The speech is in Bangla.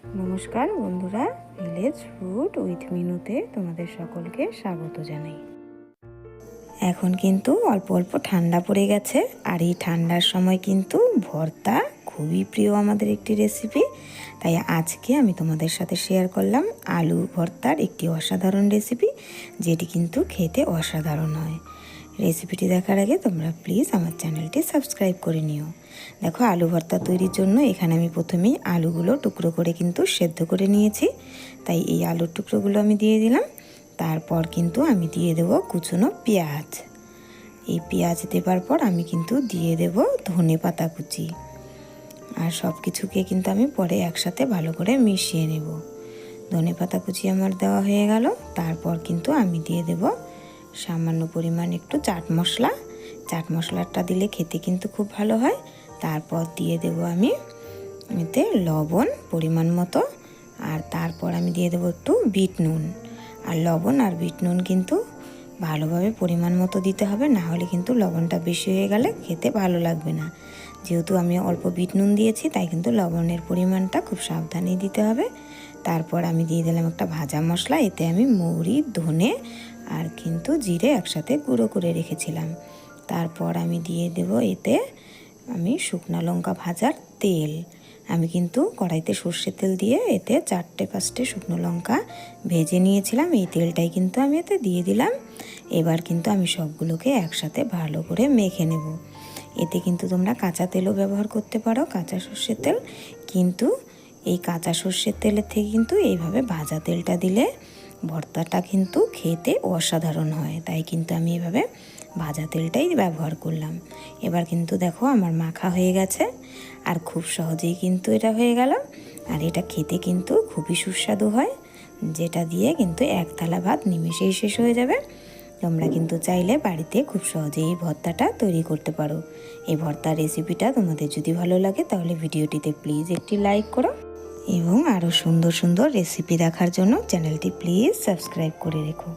নমস্কার বন্ধুরা, ভিলেজ ফুড উইথ মিনুতে তোমাদের সকলকে স্বাগত জানাই। এখন কিন্তু অল্প অল্প ঠান্ডা পড়ে গেছে, আর এই ঠান্ডার সময় কিন্তু ভর্তা খুবই প্রিয় আমাদের একটি রেসিপি। তাই আজকে আমি তোমাদের সাথে শেয়ার করলাম আলু ভর্তার একটি অসাধারণ রেসিপি, যেটি কিন্তু খেতে অসাধারণ হয়। রেসিপিটি দেখার আগে তোমরা প্লিজ আমার চ্যানেলটি সাবস্ক্রাইব করে নিও। দেখো, আলু ভর্তা তৈরির জন্য এখানে আমি প্রথমেই আলুগুলো টুকরো করে কিন্তু সেদ্ধ করে নিয়েছি। তাই এই আলুর টুকরোগুলো আমি দিয়ে দিলাম। তারপর কিন্তু আমি দিয়ে দেবো কুচনো পেঁয়াজ। এই পেঁয়াজ দেবার পর আমি কিন্তু দিয়ে দেব ধনে পাতা কুচি, আর সব কিছুকে কিন্তু আমি পরে একসাথে ভালো করে মিশিয়ে নেব। ধনে পাতা কুচি আমার দেওয়া হয়ে গেল। তারপর কিন্তু আমি দিয়ে দেব সামান্য পরিমাণ একটু চাট মশলা। চাট মশলাটা দিলে খেতে কিন্তু খুব ভালো হয়। তারপর দিয়ে দেব আমি এতে লবণ পরিমাণ মতো, আর তারপর আমি দিয়ে দেবো একটু বিট নুন। আর লবণ আর বিট নুন কিন্তু ভালোভাবে পরিমাণ মতো দিতে হবে, না হলে কিন্তু লবণটা বেশি হয়ে গেলে খেতে ভালো লাগবে না। যেহেতু আমি অল্প বিট নুন দিয়েছি, তাই কিন্তু লবণের পরিমাণটা খুব সাবধানেই দিতে হবে। তারপর আমি দিয়ে দিলাম একটা ভাজা মশলা। এতে আমি মৌরি, ধনে আর কিন্তু জিরে একসাথে গুঁড়ো করে রেখেছিলাম। তারপর আমি দিয়ে দেব এতে আমি শুকনো লঙ্কা ভাজার তেল। আমি কিন্তু কড়াইতে সর্ষের তেল দিয়ে এতে 4-5টে শুকনো লঙ্কা ভেজে নিয়েছিলাম। এই তেলটাই কিন্তু আমি এতে দিয়ে দিলাম। এবার কিন্তু আমি সবগুলোকে একসাথে ভালো করে মেখে নেব। এতে কিন্তু তোমরা কাঁচা তেলও ব্যবহার করতে পারো, কাঁচা সর্ষের তেল। কিন্তু এই কাঁচা সর্ষের তেলের থেকে কিন্তু এইভাবে ভাজা তেলটা দিলে ভর্তাটা কিন্তু খেতে অসাধারণ হয়। তাই কিন্তু আমি এভাবে ভাজা তেলটাই ব্যবহার করলাম। এবার কিন্তু দেখো আমার মাখা হয়ে গেছে, আর খুব সহজেই কিন্তু এটা হয়ে গেল। আর এটা খেতে কিন্তু খুবই সুস্বাদু হয়, যেটা দিয়ে কিন্তু এক থালা ভাত নিমেষেই শেষ হয়ে যাবে। তোমরা কিন্তু চাইলে বাড়িতে খুব সহজেই এই ভর্তাটা তৈরি করতে পারো। এই ভর্তার রেসিপিটা তোমাদের যদি ভালো লাগে তাহলে ভিডিওটিতে প্লিজ একটি লাইক করো, এবং আরও সুন্দর সুন্দর রেসিপি দেখার জন্য চ্যানেলটি প্লিজ সাবস্ক্রাইব করে রেখো।